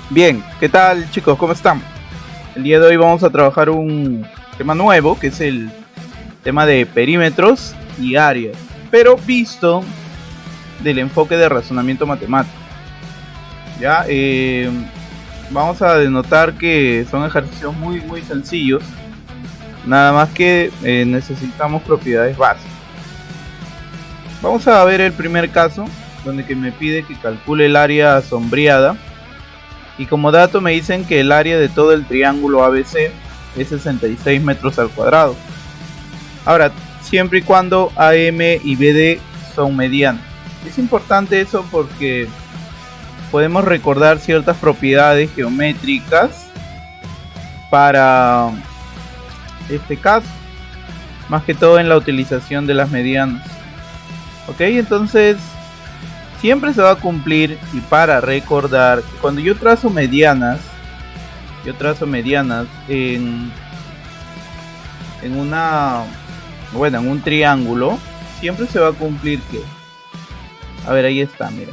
Bien, ¿qué tal chicos? ¿Cómo están? El día de hoy vamos a trabajar un tema nuevo, que es el tema de perímetros y áreas, pero visto del enfoque de razonamiento matemático. Ya, vamos a denotar que son ejercicios muy sencillos, nada más que necesitamos propiedades básicas. Vamos a ver el primer caso, donde que me pide que calcule el área sombreada. Y como dato me dicen que el área de todo el triángulo ABC es 66 metros al cuadrado. Ahora, siempre y cuando AM y BD son medianas. Es importante eso porque podemos recordar ciertas propiedades geométricas para este caso. Más que todo en la utilización de las medianas. Ok, entonces siempre se va a cumplir, y para recordar, cuando yo trazo medianas en un triángulo, siempre se va a cumplir que, a ver, ahí está, mira,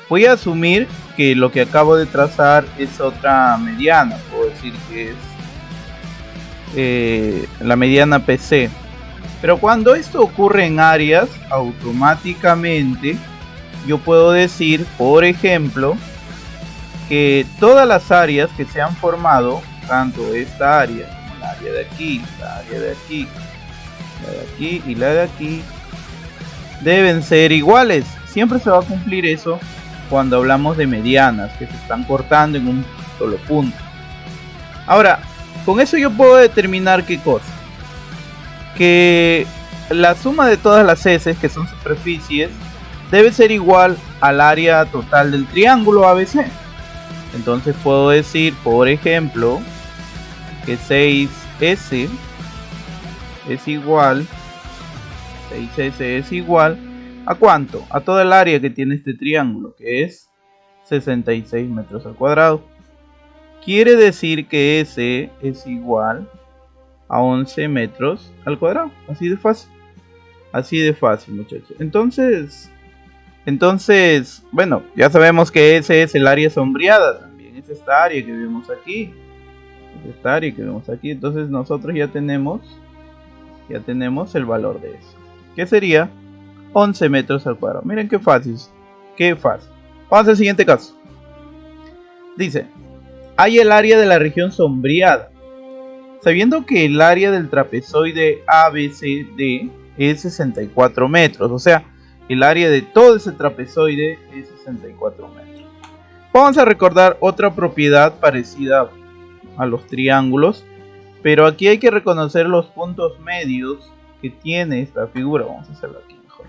voy a asumir que lo que acabo de trazar es otra mediana, puedo decir que es la mediana PC, pero cuando esto ocurre en áreas, automáticamente yo puedo decir, por ejemplo, que todas las áreas que se han formado, tanto esta área como la área de aquí, la área de aquí, la de aquí y la de aquí, deben ser iguales. Siempre se va a cumplir eso cuando hablamos de medianas que se están cortando en un solo punto. Ahora, con eso yo puedo determinar qué cosa. Que la suma de todas las heces, que son superficies, debe ser igual al área total del triángulo ABC. Entonces puedo decir, por ejemplo, que 6S es igual, 6S es igual ¿a cuánto? A toda el área que tiene este triángulo, que es 66 metros al cuadrado. Quiere decir que S es igual a 11 metros al cuadrado. Así de fácil. Así de fácil, muchachos. Entonces, bueno, ya sabemos que ese es el área sombreada. También es esta área que vemos aquí. Entonces nosotros ya tenemos el valor de eso, que sería 11 metros al cuadrado. Miren qué fácil. Vamos al siguiente caso. Dice, hay el área de la región sombreada. Sabiendo que el área del trapezoide ABCD es 64 metros. O sea, el área de todo ese trapezoide es 64 metros. Vamos a recordar otra propiedad parecida a los triángulos, pero aquí hay que reconocer los puntos medios que tiene esta figura. Vamos a hacerlo aquí mejor.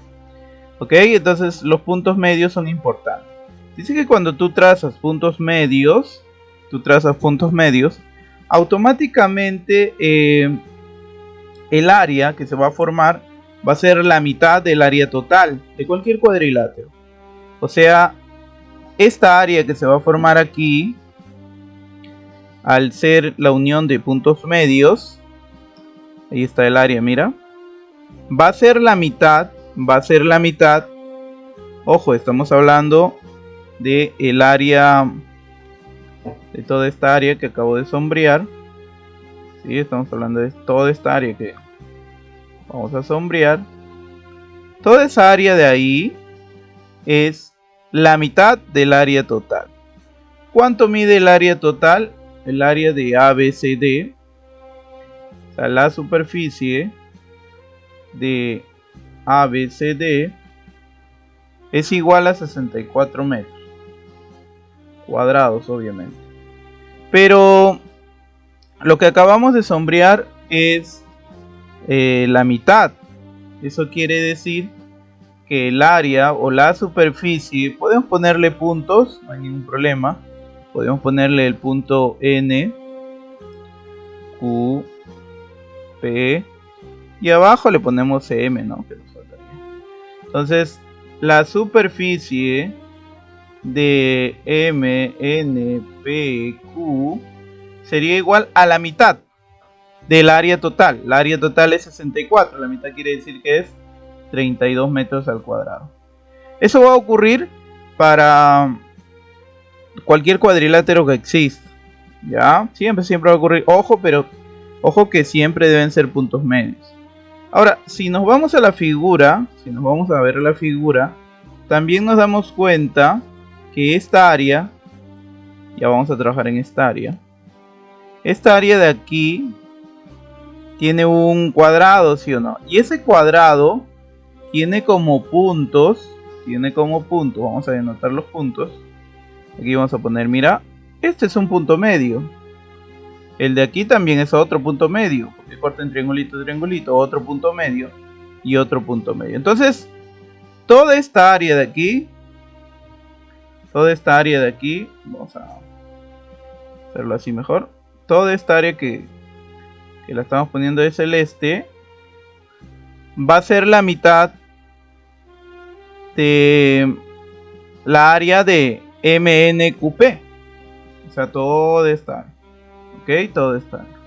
Ok, entonces los puntos medios son importantes. Dice que cuando tú trazas puntos medios, automáticamente el área que se va a formar va a ser la mitad del área total de cualquier cuadrilátero. O sea, esta área que se va a formar aquí, al ser la unión de puntos medios, ahí está el área, mira, va a ser la mitad. Ojo, estamos hablando de el área, de toda esta área que acabo de sombrear. Sí, estamos hablando de toda esta área que vamos a sombrear. Toda esa área de ahí es la mitad del área total. ¿Cuánto mide el área total? El área de ABCD, o sea, la superficie de ABCD es igual a 64 metros cuadrados, obviamente. Pero lo que acabamos de sombrear es la mitad. Eso quiere decir que el área o la superficie, podemos ponerle puntos, no hay ningún problema. Podemos ponerle el punto N, Q, P, y abajo le ponemos M, ¿no? Que nos faltaría. Entonces, la superficie de M, N, P, Q sería igual a la mitad del área total. La área total es 64, la mitad quiere decir que es 32 metros al cuadrado. Eso va a ocurrir para cualquier cuadrilátero que exista. Ya, siempre va a ocurrir. Ojo, pero ojo que siempre deben ser puntos medios. Ahora, si nos vamos a la figura, si nos vamos a ver la figura, también nos damos cuenta que esta área, ya vamos a trabajar en esta área. Esta área de aquí tiene un cuadrado, ¿sí o no? Y ese cuadrado tiene como puntos, vamos a denotar los puntos. Aquí vamos a poner, mira, este es un punto medio. El de aquí también es otro punto medio, porque corta en triangulito, triangulito, otro punto medio y otro punto medio. Entonces, toda esta área de aquí, vamos a hacerlo así mejor. Toda esta área que la estamos poniendo de celeste va a ser la mitad de la área de MNQP. O sea, toda esta área. Ok, toda esta área.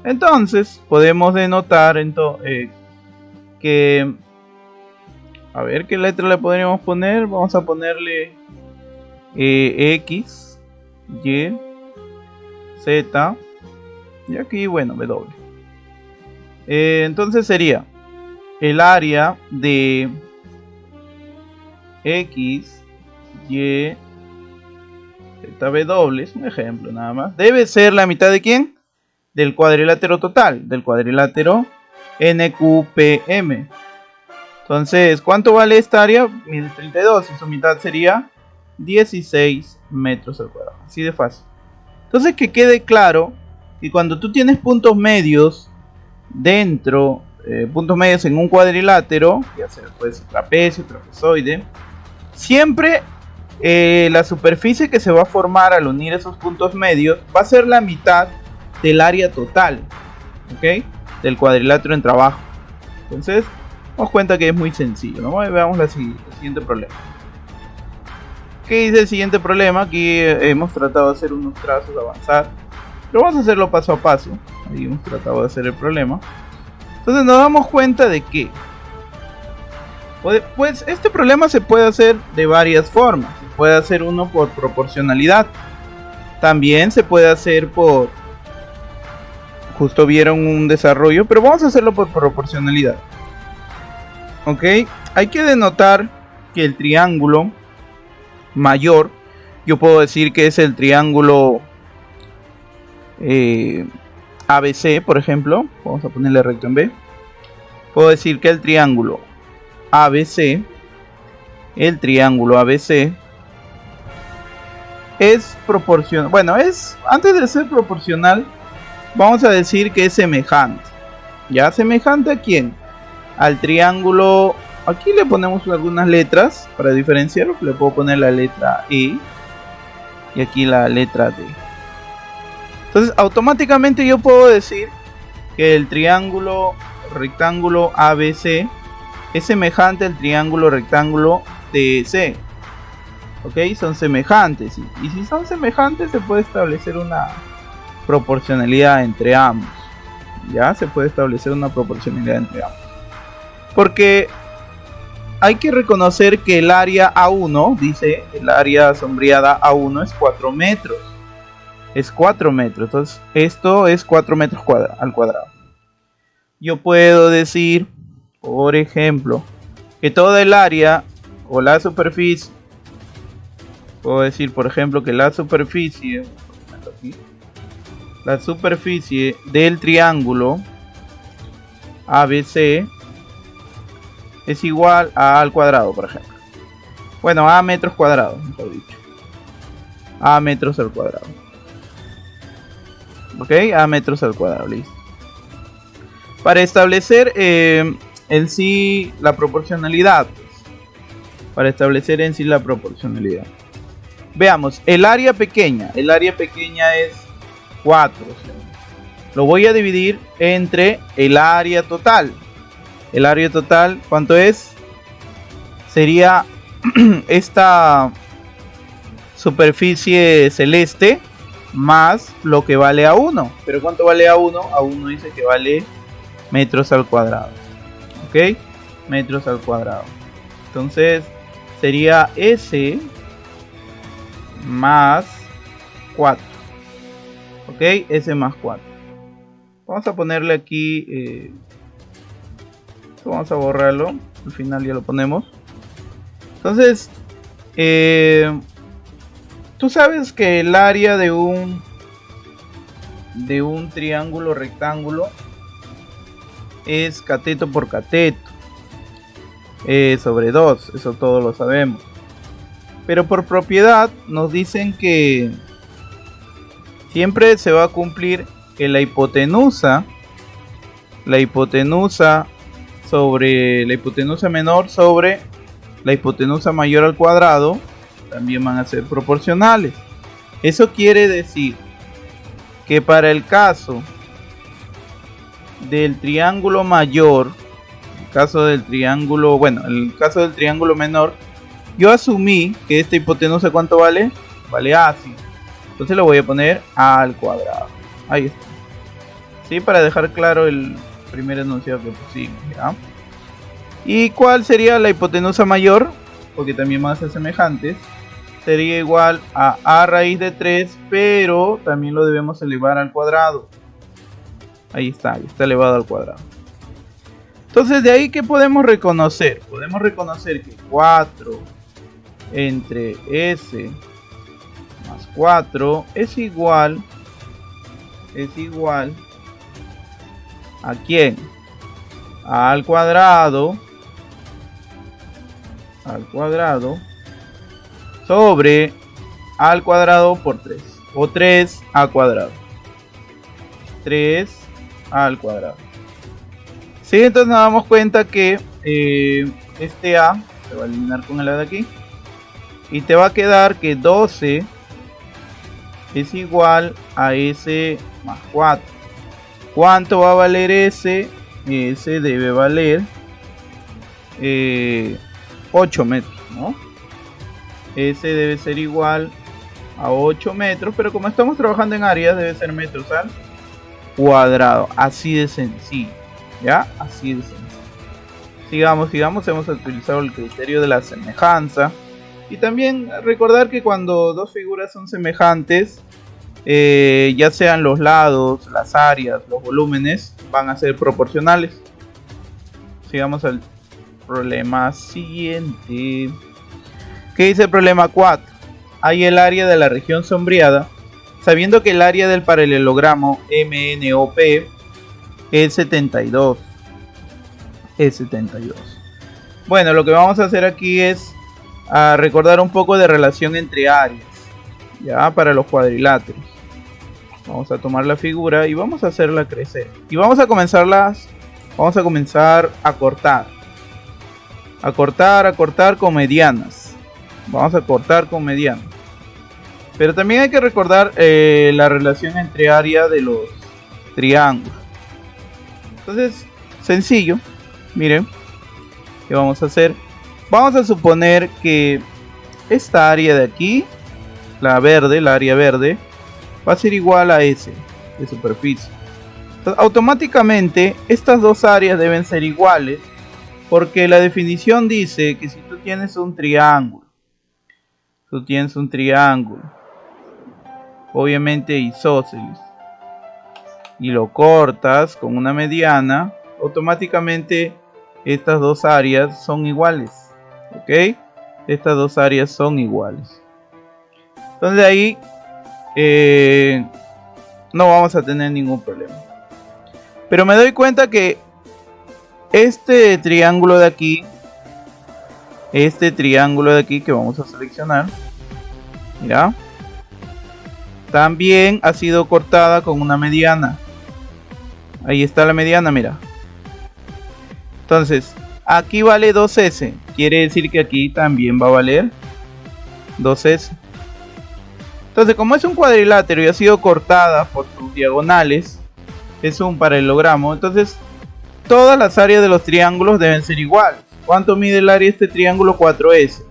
Entonces, podemos denotar que... A ver, ¿qué letra le podríamos poner? Vamos a ponerle X, Y, Z. Y aquí, bueno, W. Entonces sería el área de X, Y, Z, W, es un ejemplo nada más. Debe ser la mitad de ¿quién? Del cuadrilátero total, del cuadrilátero NQPM. Entonces, ¿cuánto vale esta área? Mide 32 y su mitad sería 16 metros al cuadrado. Así de fácil. Entonces, que quede claro que cuando tú tienes puntos medios dentro, puntos medios en un cuadrilátero, ya sea puede ser trapecio, trapezoide, siempre la superficie que se va a formar al unir esos puntos medios va a ser la mitad del área total, ¿ok? Del cuadrilátero en trabajo. Entonces, nos cuenta que es muy sencillo, ¿no? Veamos el siguiente problema. ¿Qué dice el siguiente problema? Aquí hemos tratado de hacer unos trazos, avanzar. Pero vamos a hacerlo paso a paso. Ahí hemos tratado de hacer el problema. Entonces nos damos cuenta de que pues este problema se puede hacer de varias formas. Se puede hacer uno por proporcionalidad. También se puede hacer por... Justo vieron un desarrollo, pero vamos a hacerlo por proporcionalidad. Ok, hay que denotar que el triángulo mayor, yo puedo decir que es el triángulo ABC, por ejemplo. Vamos a ponerle recto en B. Puedo decir que el triángulo ABC es proporcional. Bueno, antes de ser proporcional, vamos a decir que es semejante. ¿Ya? ¿Semejante a quién? Al triángulo. Aquí le ponemos algunas letras para diferenciarlo. Le puedo poner la letra E y aquí la letra D. Entonces automáticamente yo puedo decir que el triángulo rectángulo ABC es semejante al triángulo rectángulo DC. Ok, son semejantes. Y si son semejantes se puede establecer una proporcionalidad entre ambos. Ya se puede establecer una proporcionalidad entre ambos. Porque hay que reconocer que el área A1, dice, el área sombreada A1 es 4 metros. Es 4 metros. Entonces, esto es 4 metros al cuadrado. Yo puedo decir, por ejemplo, que toda el área o la superficie, puedo decir, por ejemplo, que la superficie del triángulo ABC es igual a A al cuadrado, por ejemplo. Bueno, A metros cuadrados, mejor dicho. A metros al cuadrado. Ok, A metros al cuadrado, listo. Para establecer en sí la proporcionalidad. Veamos, el área pequeña es 4. Lo voy a dividir entre el área total. El área total, ¿cuánto es? Sería esta superficie celeste más lo que vale A1. ¿Pero cuánto vale A1? A1 dice que vale metros al cuadrado. ¿Ok? Metros al cuadrado. Entonces sería S más 4. Ok, S más 4. Vamos a ponerle aquí, vamos a borrarlo, al final ya lo ponemos. Entonces, tú sabes que el área de un triángulo rectángulo es cateto por cateto sobre 2, eso todos lo sabemos. Pero por propiedad nos dicen que siempre se va a cumplir que la hipotenusa sobre la hipotenusa menor sobre la hipotenusa mayor al cuadrado también van a ser proporcionales. Eso quiere decir que para el caso del triángulo mayor, el caso del triángulo menor, yo asumí que esta hipotenusa, ¿cuánto vale? Vale A, sí. Entonces le voy a poner A al cuadrado. Ahí está. Sí, para dejar claro el primer enunciado que pusimos, ¿ya? ¿Y cuál sería la hipotenusa mayor? Porque también van a ser semejantes. Sería igual a A raíz de 3, pero también lo debemos elevar al cuadrado. Ahí está elevado al cuadrado. Entonces, de ahí, ¿qué podemos reconocer? Podemos reconocer que 4 entre S más 4 es igual ¿a quién? Al cuadrado sobre al cuadrado por 3, o 3 al cuadrado. 3 al cuadrado. Sí, entonces nos damos cuenta que este A se va a eliminar con el A de aquí. Y te va a quedar que 12 es igual a S más 4. ¿Cuánto va a valer S? S debe valer 8 metros, ¿no? S debe ser igual a 8 metros, pero como estamos trabajando en áreas, debe ser metros al cuadrado. Así de sencillo, ¿ya? Así de sencillo. Sigamos, hemos utilizado el criterio de la semejanza. Y también recordar que cuando dos figuras son semejantes, ya sean los lados, las áreas, los volúmenes, van a ser proporcionales. Sigamos al problema siguiente. ¿Qué dice el problema 4? Hay el área de la región sombreada, sabiendo que el área del paralelogramo MNOP es 72. Bueno, lo que vamos a hacer aquí es recordar un poco de relación entre áreas, ya, para los cuadriláteros. Vamos a tomar la figura y vamos a hacerla crecer. Y vamos a comenzar a cortar. A cortar con medianas. Vamos a cortar con medianas. Pero también hay que recordar la relación entre área de los triángulos. Entonces, sencillo. Miren, ¿qué vamos a hacer? Vamos a suponer que esta área de aquí, la área verde, va a ser igual a S de superficie. Entonces, automáticamente estas dos áreas deben ser iguales, porque la definición dice que si tú tienes un triángulo, obviamente isósceles, y lo cortas con una mediana, automáticamente estas dos áreas son iguales. ¿Ok? Estas dos áreas son iguales. Entonces ahí no vamos a tener ningún problema. Pero me doy cuenta que este triángulo de aquí que vamos a seleccionar, mira, también ha sido cortada con una mediana. Ahí está la mediana, mira. Entonces, aquí vale 2S. Quiere decir que aquí también va a valer 2S. Entonces, como es un cuadrilátero y ha sido cortada por sus diagonales, es un paralelogramo. Entonces, todas las áreas de los triángulos deben ser iguales. ¿Cuánto mide el área de este triángulo? 4S.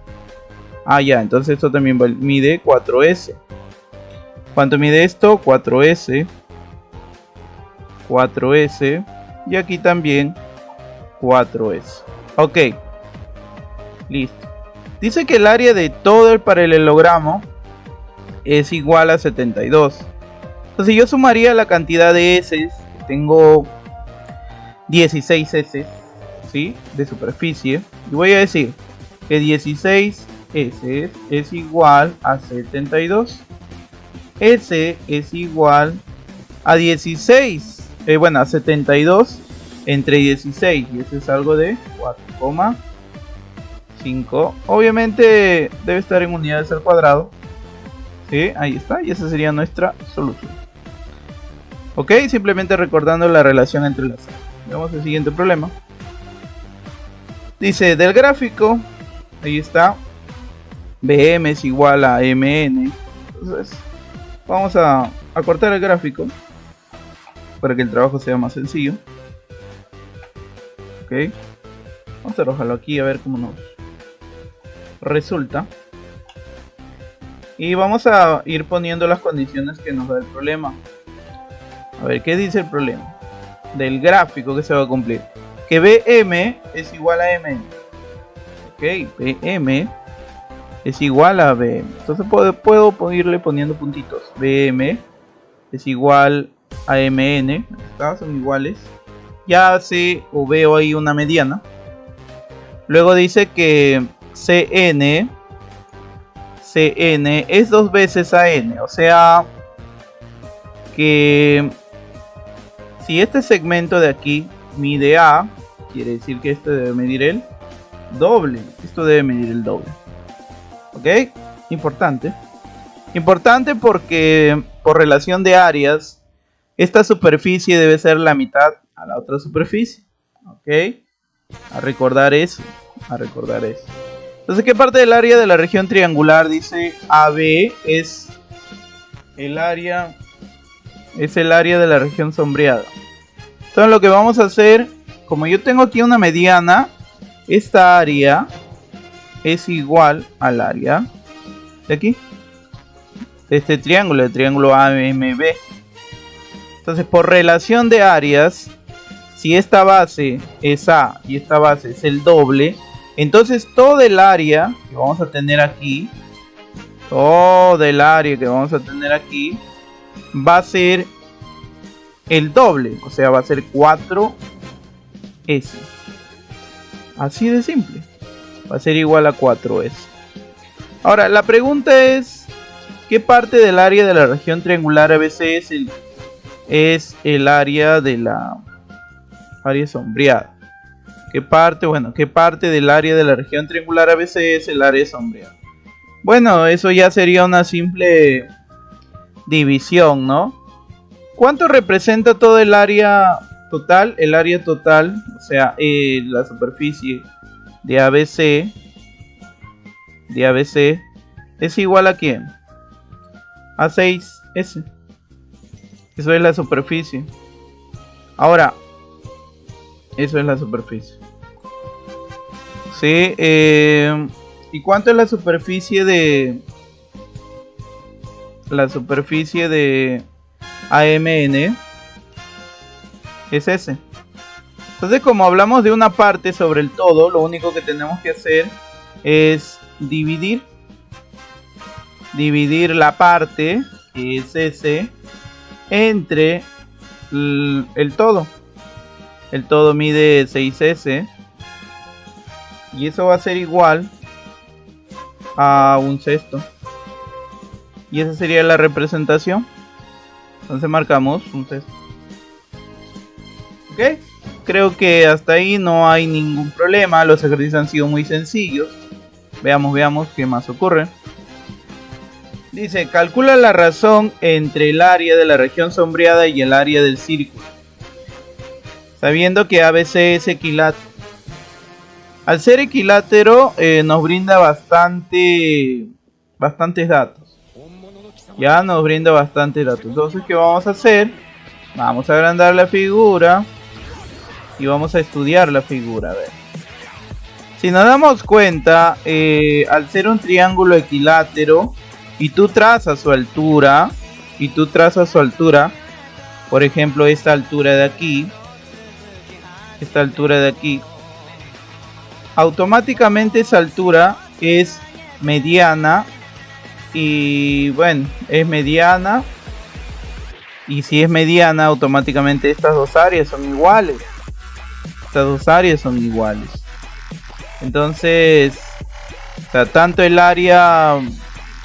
Ah, ya, entonces esto también mide 4S. ¿Cuánto mide esto? 4S. 4S. Y aquí también 4S. Ok. Listo. Dice que el área de todo el paralelogramo es igual a 72. Entonces yo sumaría la cantidad de S, tengo 16 S, ¿sí?, de superficie, y voy a decir que 16 S es igual a 72. S es igual a 16, a 72 entre 16, y eso es algo de 4,5. Obviamente debe estar en unidades al cuadrado. Sí, ahí está, y esa sería nuestra solución. Ok, simplemente recordando la relación entre las. Veamos el siguiente problema. Dice, del gráfico, ahí está, BM es igual a MN. Entonces vamos a cortar el gráfico para que el trabajo sea más sencillo. Ok, vamos a arrojarlo aquí a ver cómo nos resulta. Y vamos a ir poniendo las condiciones que nos da el problema. A ver, ¿qué dice el problema? Del gráfico que se va a cumplir. Que BM es igual a MN. Ok, BM es igual a BM. Entonces puedo irle poniendo puntitos. BM es igual a MN. ¿Está? Son iguales. Ya sé o veo ahí una mediana. Luego dice que CN es 2 veces AN. O sea que si este segmento de aquí mide A, quiere decir que este debe medir el doble. Esto debe medir el doble. ¿Ok? Importante. Importante porque por relación de áreas, esta superficie debe ser la mitad a la otra superficie. ¿Ok? A recordar eso. A recordar eso. Entonces, ¿qué parte del área de la región triangular? Dice AB es el área de la región sombreada. Entonces lo que vamos a hacer, como yo tengo aquí una mediana, esta área es igual al área de aquí, de este triángulo, el triángulo AMB. Entonces, por relación de áreas, si esta base es A y esta base es el doble, entonces todo el área que vamos a tener aquí, va a ser el doble, o sea, va a ser 4S. Así de simple. Va a ser igual a 4S. Ahora, la pregunta es, ¿qué parte del área de la región triangular ABC es el área de la área sombreada? ¿Qué parte del área de la región triangular ABC es el área sombreada? Bueno, eso ya sería una simple división, ¿no? ¿Cuánto representa todo el área total? El área total, o sea, la superficie de ABC es igual a ¿quién? A 6S. Eso es la superficie. Ahora, eso es la superficie. Sí, ¿y cuánto es la superficie de AMN? Es S. Entonces, como hablamos de una parte sobre el todo, lo único que tenemos que hacer es dividir la parte, que es S, entre el todo. El todo mide 6S. Y eso va a ser igual a un sexto. Y esa sería la representación. Entonces marcamos un sexto. Ok. Creo que hasta ahí no hay ningún problema. Los ejercicios han sido muy sencillos. Veamos qué más ocurre. Dice, calcula la razón entre el área de la región sombreada y el área del círculo, sabiendo que ABC es equilátero. Al ser equilátero nos brinda bastantes datos. Ya nos brinda bastantes datos. Entonces, ¿qué vamos a hacer? Vamos a agrandar la figura y vamos a estudiar la figura. A ver. Si nos damos cuenta, al ser un triángulo equilátero y tú trazas su altura, por ejemplo, esta altura de aquí, automáticamente esa altura es mediana y bueno, es mediana. Y si es mediana, automáticamente estas dos áreas son iguales. Estas dos áreas son iguales. Entonces, o sea, tanto el área,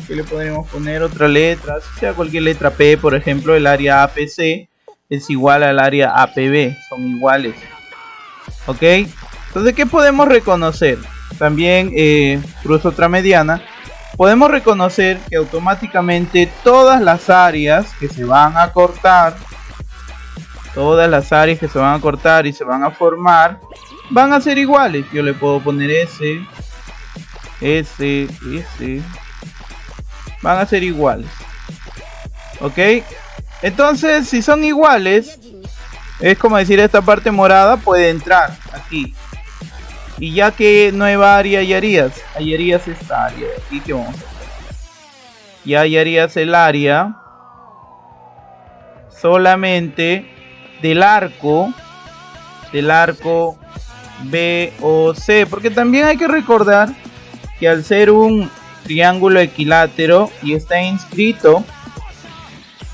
que le podríamos poner otra letra, sea cualquier letra P, por ejemplo, el área APC es igual al área APB, son iguales. ¿Ok? Entonces, ¿qué podemos reconocer? También, cruzo otra mediana. Podemos reconocer que automáticamente todas las áreas que se van a cortar, y se van a formar, van a ser iguales. Yo le puedo poner S, van a ser iguales. ¿Ok? Entonces, si son iguales, es como decir, esta parte morada puede entrar aquí. Y ya que nueva área hallarías esta área de aquí que vamos a hacer. Y hallarías el área solamente del arco B o C, porque también hay que recordar que al ser un triángulo equilátero y está inscrito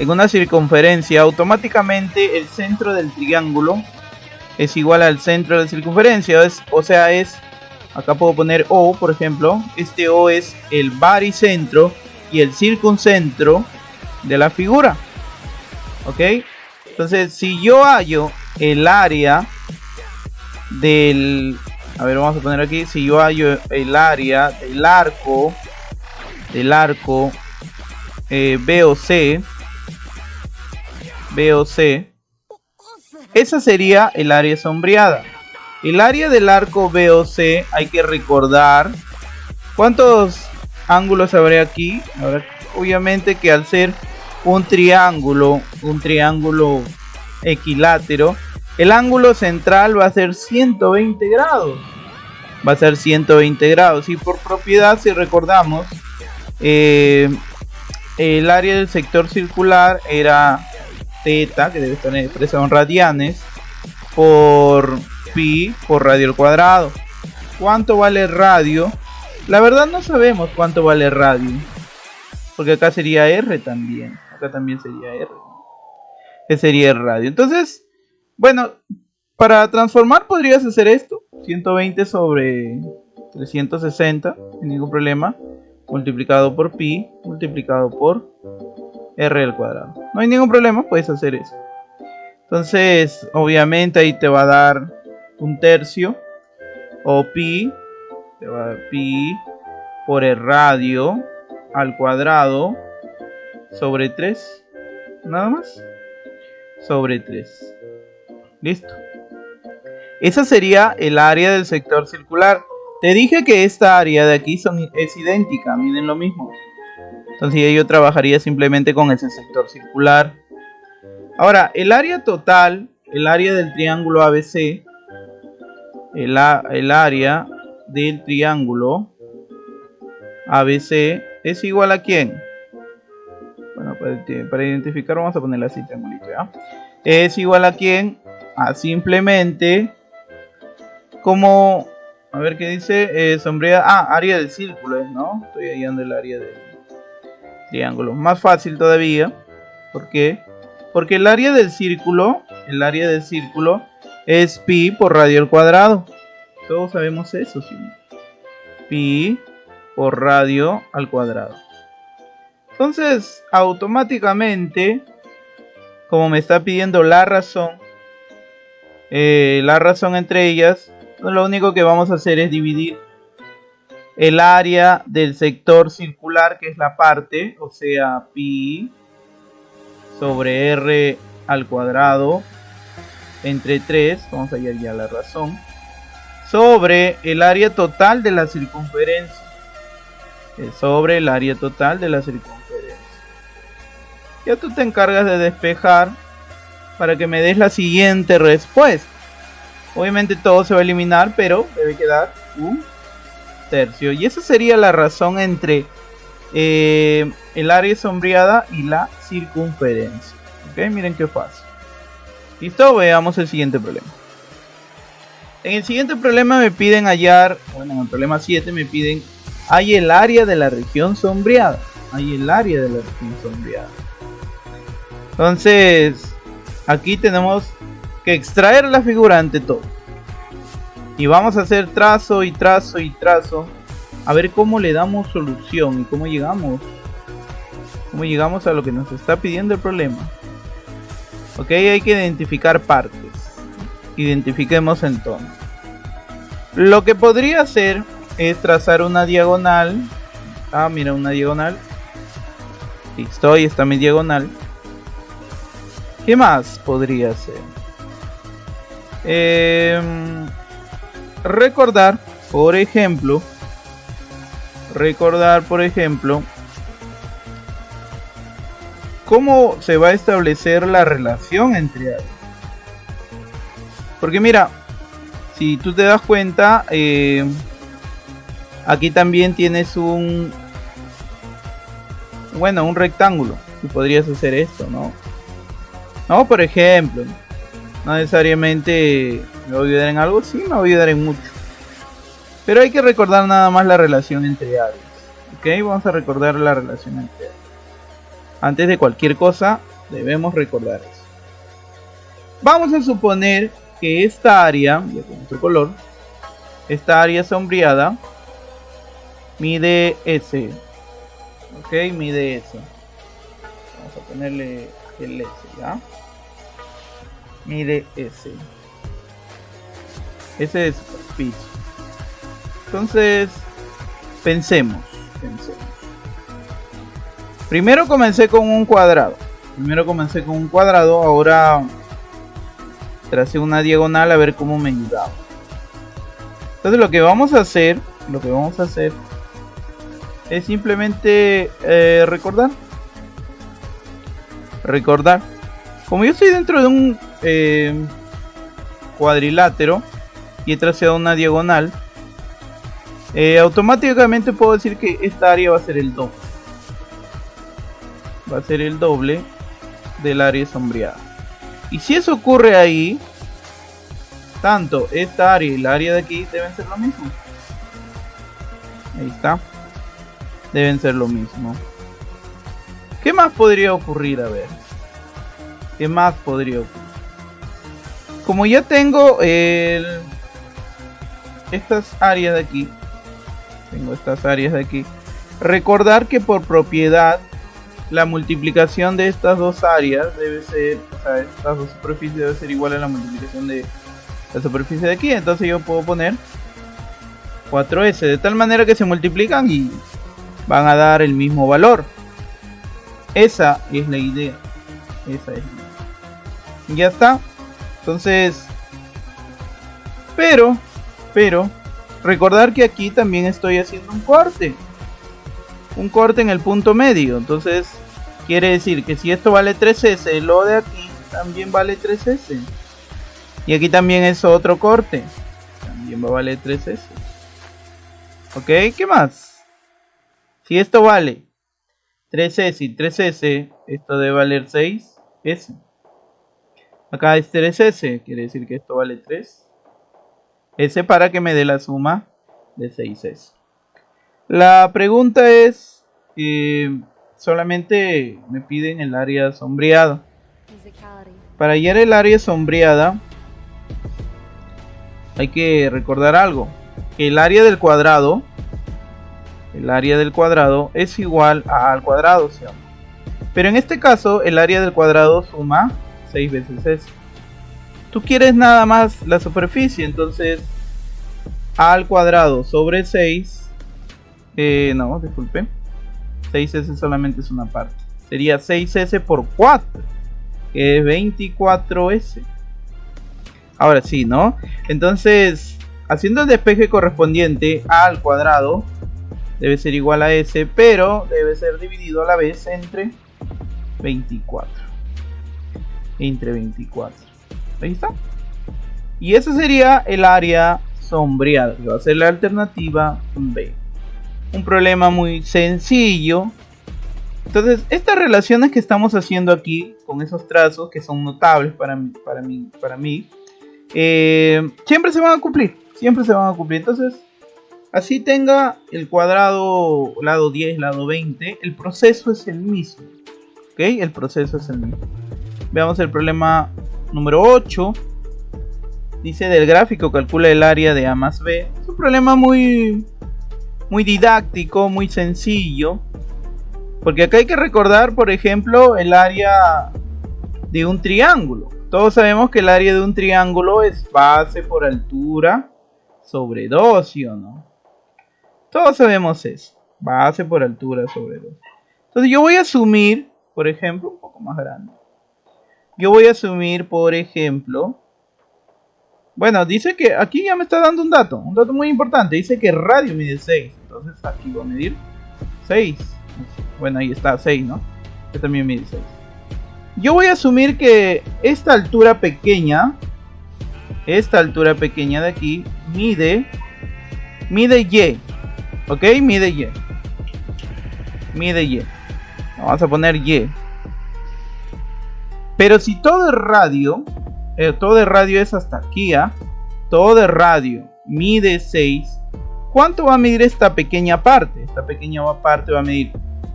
en una circunferencia, automáticamente el centro del triángulo es igual al centro de la circunferencia. O sea, acá puedo poner O, por ejemplo. Este O es el baricentro y el circuncentro de la figura. ¿Ok? Entonces, si yo hallo el área del... A ver, vamos a poner aquí. Si yo hallo el área del arco B o C, esa sería el área sombreada. El área del arco BOC, hay que recordar cuántos ángulos habrá aquí. Ahora, obviamente que al ser un triángulo equilátero, el ángulo central va a ser 120 grados. Y por propiedad, si recordamos, el área del sector circular era θ, que debe estar expresado en radianes, por pi por radio al cuadrado. ¿Cuánto vale radio? La verdad no sabemos cuánto vale radio, porque acá sería R también. Acá también sería R, ¿no? Que sería el radio. Entonces, bueno, para transformar podrías hacer esto: 120 sobre 360, sin ningún problema, multiplicado por pi, multiplicado por R al cuadrado. No hay ningún problema, puedes hacer eso. Entonces, obviamente ahí te va a dar un tercio, o pi, te va a dar pi por el radio al cuadrado sobre 3, nada más, sobre 3. Listo. Esa sería el área del sector circular. Te dije que esta área de aquí es idéntica, miden lo mismo. Entonces yo trabajaría simplemente con ese sector circular. Ahora, el área total, el área del triángulo ABC, el área del triángulo ABC es igual a ¿quién? Bueno, para identificar vamos a ponerle así, triangulito, ¿ya? Es igual a ¿quién? A simplemente, como, a ver qué dice, sombreada, área del círculo, ¿no? Estoy hallando el área del triángulo. Más fácil todavía. ¿Por qué? Porque el área del círculo es pi por radio al cuadrado. Todos sabemos eso, ¿sí? Pi por radio al cuadrado. Entonces, automáticamente, como me está pidiendo la razón entre ellas, lo único que vamos a hacer es dividir el área del sector circular, que es la parte, o sea, pi sobre r al cuadrado entre 3, vamos a hallar ya la razón, sobre el área total de la circunferencia. Sobre el área total de la circunferencia. Ya tú te encargas de despejar para que me des la siguiente respuesta. Obviamente todo se va a eliminar, pero debe quedar un tercio. Y esa sería la razón entre el área sombreada y la circunferencia. Ok, miren qué fácil. Listo, veamos el siguiente problema. En el siguiente problema me piden hallar, bueno, en el problema 7 me piden hallar el área de la región sombreada. hay el área de la región sombreada. Entonces, aquí tenemos que extraer la figura ante todo. Y vamos a hacer trazo y trazo y trazo. A ver cómo le damos solución y cómo llegamos a lo que nos está pidiendo el problema. Ok, hay que identificar partes. Identifiquemos entonces. Lo que podría hacer es trazar una diagonal. Ah, mira, una diagonal. Listo, ahí está mi diagonal. ¿Qué más podría hacer? Recordar, por ejemplo, cómo se va a establecer la relación entre áreas. Porque mira, si tú te das cuenta, aquí también tienes un rectángulo. Y podrías hacer esto, ¿no? No, por ejemplo, no necesariamente me voy a ayudar en algo, sí me voy a ayudar en mucho. Pero hay que recordar nada más la relación entre áreas. Ok, vamos a recordar la relación entre áreas. Antes de cualquier cosa, debemos recordar eso. Vamos a suponer que esta área, ya con otro color, esta área sombreada, mide S. Ok, mide S. Vamos a ponerle el S, ¿ya? Mide S. S de superficie. Entonces, pensemos. Primero comencé con un cuadrado. Ahora tracé una diagonal a ver cómo me ayudaba. Entonces lo que vamos a hacer es simplemente recordar. Como yo estoy dentro de un cuadrilátero y he trazado una diagonal, automáticamente puedo decir que esta área va a ser el doble. Va a ser el doble del área sombreada. Y si eso ocurre ahí, tanto esta área y la área de aquí deben ser lo mismo. Ahí está. Deben ser lo mismo. ¿Qué más podría ocurrir? A ver. ¿Qué más podría ocurrir? Como ya tengo estas áreas de aquí. Recordar que por propiedad la multiplicación de estas dos áreas debe ser, estas dos superficies debe ser igual a la multiplicación de la superficie de aquí. Entonces yo puedo poner 4S de tal manera que se multiplican y van a dar el mismo valor. Esa es la idea. Ya está. Entonces, pero recordar que aquí también estoy haciendo un corte en el punto medio. Entonces quiere decir que si esto vale 3S, lo de aquí también vale 3S. Y aquí también es otro corte. También va a valer 3S. Ok, ¿qué más? Si esto vale 3S y 3S, esto debe valer 6S. Acá es 3S, quiere decir que esto vale 3S para que me dé la suma de 6S. La pregunta es, solamente me piden el área sombreada. Para hallar el área sombreada hay que recordar algo, que el área del cuadrado es igual a al cuadrado, ¿sí? Pero en este caso el área del cuadrado suma 6 veces S. Tú quieres nada más la superficie, entonces a al cuadrado sobre 6. No, disculpe. 6S solamente es una parte. Sería 6S por 4, que es 24S. Ahora sí, ¿no? Entonces, haciendo el despeje correspondiente, a al cuadrado debe ser igual a S, pero debe ser dividido a la vez entre 24. Ahí está. Y ese sería el área sombreada, que va a ser la alternativa B. Un problema muy sencillo. Entonces, estas relaciones que estamos haciendo aquí con esos trazos que son notables para mí, siempre se van a cumplir. Entonces, Así tenga el cuadrado lado 10, lado 20, el proceso es el mismo. ¿Ok? El proceso es el mismo. Veamos el problema número 8. Dice del gráfico calcula el área de A más B. Es un problema muy didáctico, muy sencillo. Porque acá hay que recordar, por ejemplo, el área de un triángulo. Todos sabemos que el área de un triángulo es base por altura sobre 2, ¿sí o no? Todos sabemos eso. Base por altura sobre 2. Entonces yo voy a asumir, por ejemplo, un poco más grande. Yo voy a asumir, por ejemplo... Bueno, dice que aquí ya me está dando un dato muy importante. Dice que el radio mide 6. Entonces aquí voy a medir 6. Bueno, ahí está, 6, ¿no? Este también mide 6. Yo voy a asumir que esta altura pequeña de aquí mide Y. ¿Ok? Mide Y. Vamos a poner Y. Pero si todo el radio es hasta aquí, todo el radio mide 6, ¿cuánto va a medir esta pequeña parte? Esta pequeña parte va a medir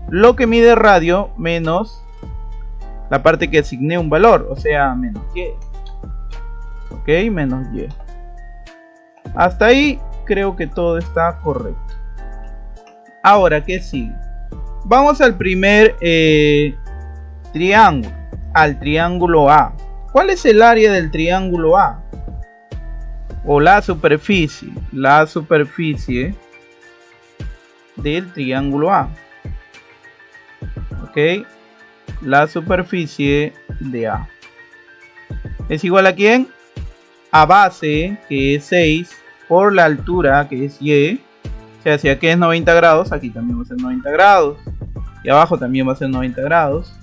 lo que mide el radio menos la parte que asigné un valor, o sea, menos Y. Ok, menos Y. Hasta ahí creo que todo está correcto. Ahora, ¿qué sigue? Vamos al primer triángulo, al triángulo A. ¿Cuál es el área del triángulo A? O la superficie del triángulo A. Ok, la superficie de A es igual a ¿quién? A base, que es 6, por la altura, que es Y. O sea, si aquí es 90 grados, aquí también va a ser 90 grados. Y abajo también va a ser 90 grados.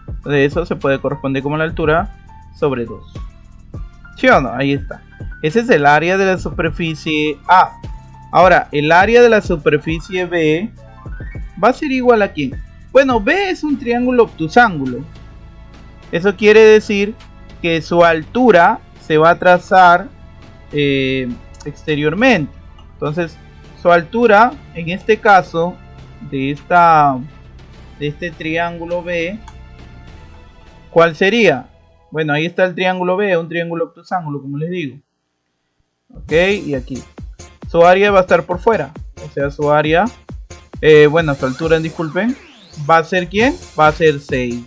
Entonces eso se puede corresponder como la altura sobre 2. ¿Sí o no? Ahí está. Ese es el área de la superficie A. Ahora, el área de la superficie B va a ser igual a ¿quién? Bueno, B es un triángulo obtusángulo. Eso quiere decir que su altura se va a trazar exteriormente. Entonces, su altura, en este caso, de este triángulo B, ¿cuál sería? Bueno, ahí está el triángulo B, un triángulo obtusángulo, como les digo. Ok, y aquí. Su área va a estar por fuera. O sea, su área, bueno, su altura, disculpen, ¿va a ser quién? Va a ser 6.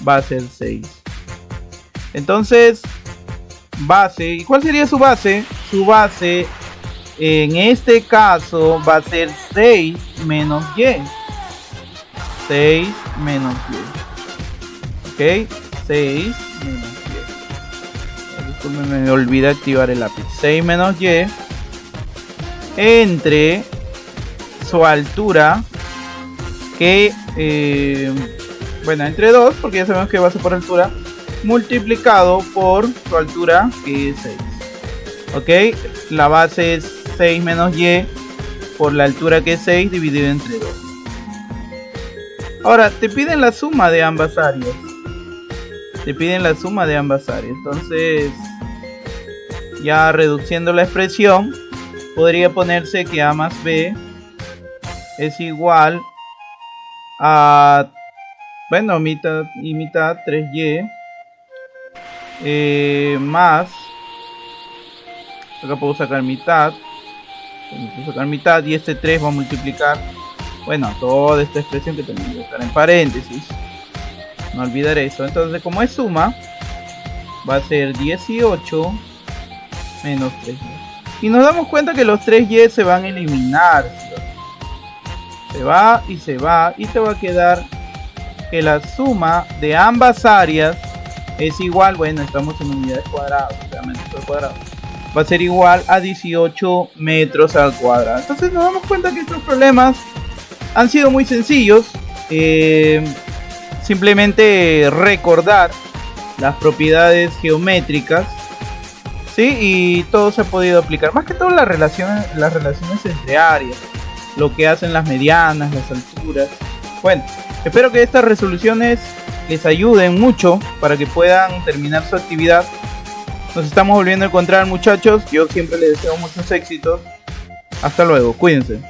Va a ser 6. Entonces, base. ¿Y cuál sería su base? Su base, en este caso, va a ser 6 menos Y. 6 menos Y. Ok, 6 menos Y. Disculpen, me olvidé activar el lápiz. 6 menos Y entre su altura, que bueno, entre 2, porque ya sabemos que va a ser por altura, multiplicado por su altura, que es 6. Ok, la base es 6 menos Y por la altura, que es 6, dividido entre 2. Ahora te piden la suma de ambas áreas. Entonces, ya reduciendo la expresión, podría ponerse que A más B es igual a, bueno, mitad y mitad, 3Y, más, acá puedo sacar mitad, y este 3 va a multiplicar, bueno, toda esta expresión, que también va a estar en paréntesis, no olvidar eso. Entonces, como es suma, va a ser 18 menos 3Y. Y nos damos cuenta que los 3Y se van a eliminar, ¿sí? Se va, y te va a quedar que la suma de ambas áreas es igual, bueno, estamos en unidades cuadradas, o sea, metros al cuadrado, va a ser igual a 18 metros al cuadrado. Entonces nos damos cuenta que estos problemas han sido muy sencillos. Simplemente recordar las propiedades geométricas, ¿sí? Y todo se ha podido aplicar, más que todo las relaciones entre áreas, lo que hacen las medianas, las alturas. Bueno, espero que estas resoluciones les ayuden mucho para que puedan terminar su actividad. Nos estamos volviendo a encontrar, muchachos. Yo siempre les deseo muchos éxitos. Hasta luego, cuídense.